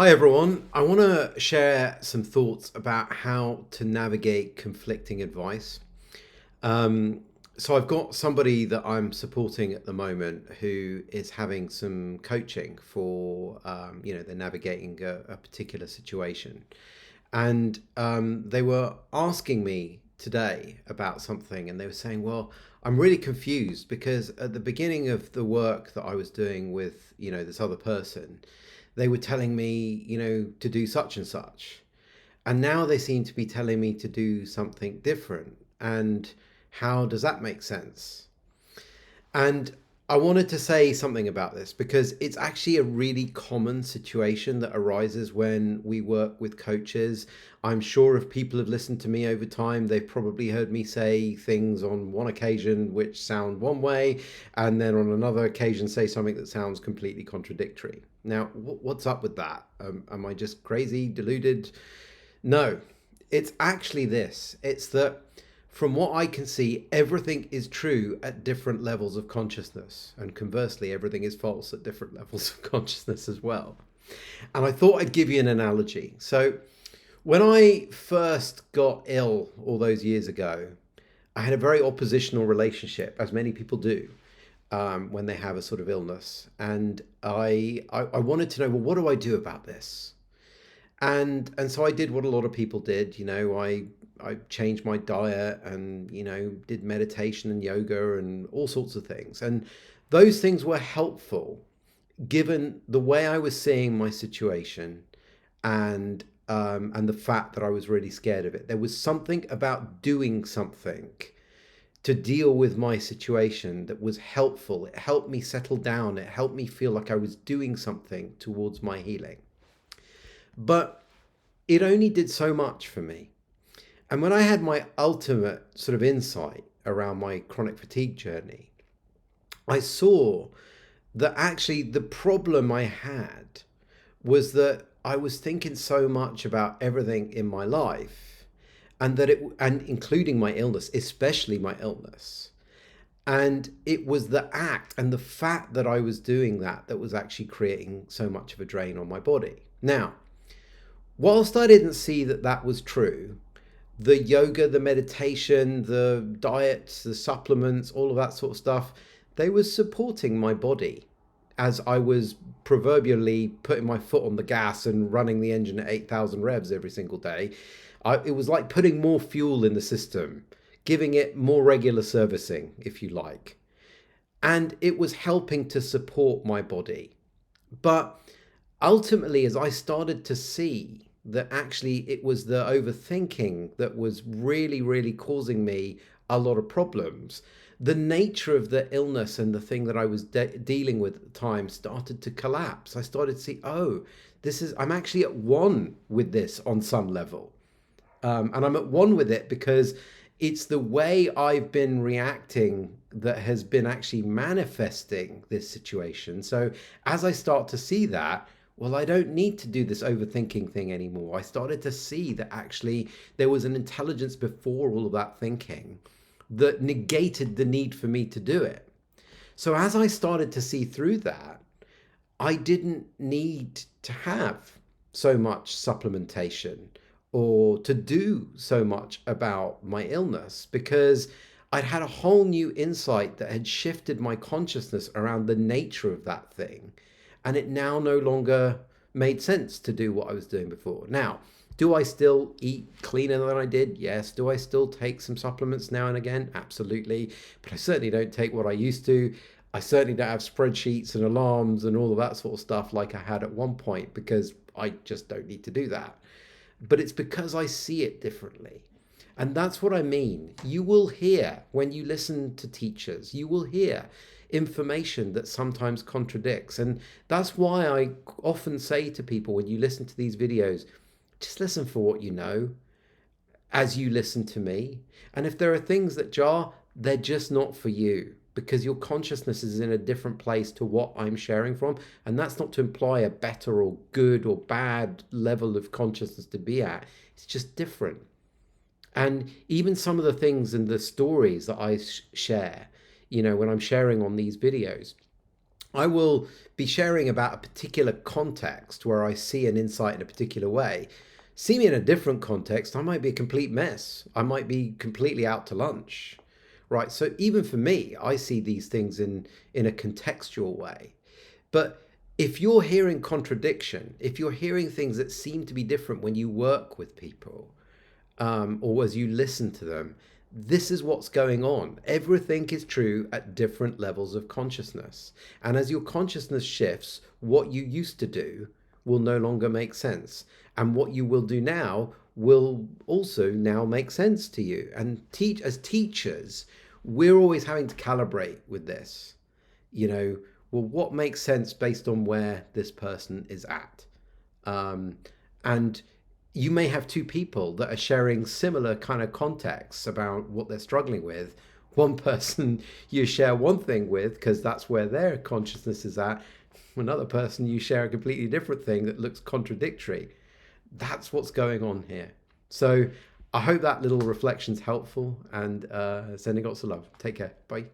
Hi everyone. I want to share some thoughts about how to navigate conflicting advice. Um, so I've got somebody that I'm supporting at the moment who is having some coaching for, they're navigating a particular situation. And they were asking me today about something, and they were saying, well, I'm really confused because at the beginning of the work that I was doing with, this other person, they were telling me, to do such and such. And now they seem to be telling me to do something different. And how does that make sense? And I wanted to say something about this because it's actually a really common situation that arises when we work with coaches. I'm sure if people have listened to me over time, they've probably heard me say things on one occasion which sound one way, and then on another occasion say something that sounds completely contradictory. Now, what's up with that? Am I just crazy, deluded? No, it's actually this. It's that from what I can see, everything is true at different levels of consciousness. And conversely, everything is false at different levels of consciousness as well. And I thought I'd give you an analogy. So, when I first got ill all those years ago, I had a very oppositional relationship, as many people do, when they have a sort of illness. And I wanted to know, well, what do I do about this? And so I did what a lot of people did. I changed my diet and did meditation and yoga and all sorts of things. And those things were helpful given the way I was seeing my situation and the fact that I was really scared of it. There was something about doing something to deal with my situation that was helpful. It helped me settle down. It helped me feel like I was doing something towards my healing. But it only did so much for me. And when I had my ultimate sort of insight around my chronic fatigue journey, I saw that actually the problem I had was that I was thinking so much about everything in my life and including my illness, especially my illness. And it was the act and the fact that I was doing that was actually creating so much of a drain on my body. Now, whilst I didn't see that that was true, the yoga, the meditation, the diets, the supplements, all of that sort of stuff, they were supporting my body as I was proverbially putting my foot on the gas and running the engine at 8,000 revs every single day. It was like putting more fuel in the system, giving it more regular servicing, if you like. And it was helping to support my body. But ultimately, as I started to see that actually it was the overthinking that was really, really causing me a lot of problems, the nature of the illness and the thing that I was dealing with at the time started to collapse. I started to see, oh, I'm actually at one with this on some level. And I'm at one with it because it's the way I've been reacting that has been actually manifesting this situation. So as I start to see that, well, I don't need to do this overthinking thing anymore. I started to see that actually there was an intelligence before all of that thinking that negated the need for me to do it. So as I started to see through that, I didn't need to have so much supplementation or to do so much about my illness because I'd had a whole new insight that had shifted my consciousness around the nature of that thing. And it now no longer made sense to do what I was doing before. Now, do I still eat cleaner than I did? Yes. Do I still take some supplements now and again? Absolutely. But I certainly don't take what I used to. I certainly don't have spreadsheets and alarms and all of that sort of stuff like I had at one point because I just don't need to do that. But it's because I see it differently. And that's what I mean. You will hear when you listen to teachers, you will hear information that sometimes contradicts. And that's why I often say to people when you listen to these videos, just listen for what you know as you listen to me. And if there are things that jar, they're just not for you because your consciousness is in a different place to what I'm sharing from. And that's not to imply a better or good or bad level of consciousness to be at. It's just different. And even some of the things and the stories that I share, when I'm sharing on these videos, I will be sharing about a particular context where I see an insight in a particular way. See me in a different context, I might be a complete mess. I might be completely out to lunch. Right. So even for me, I see these things in a contextual way. But if you're hearing contradiction, if you're hearing things that seem to be different when you work with people, or as you listen to them, this is what's going on. Everything is true at different levels of consciousness. And as your consciousness shifts, what you used to do will no longer make sense. And what you will do now will also now make sense to you. And as teachers, we're always having to calibrate with this. You know, well, what makes sense based on where this person is at? And you may have two people that are sharing similar kind of contexts about what they're struggling with. One person you share one thing with because that's where their consciousness is at. Another person you share a completely different thing that looks contradictory. That's what's going on here. So I hope that little reflection's helpful, and sending lots of love. Take care. Bye.